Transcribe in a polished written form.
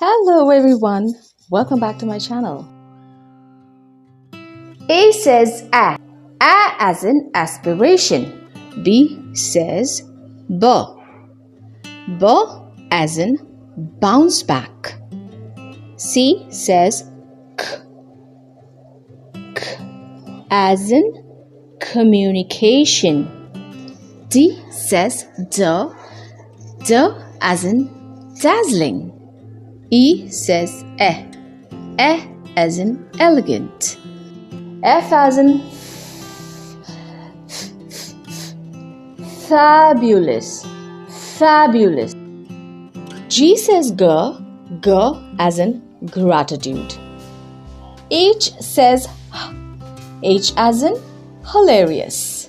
Hello everyone, welcome back to my channel. A says A as in aspiration. B says B as in bounce back. C says K as in communication. D says D as in dazzling. E says E as in elegant. F as in fabulous. G says G as in gratitude. H says H as in hilarious.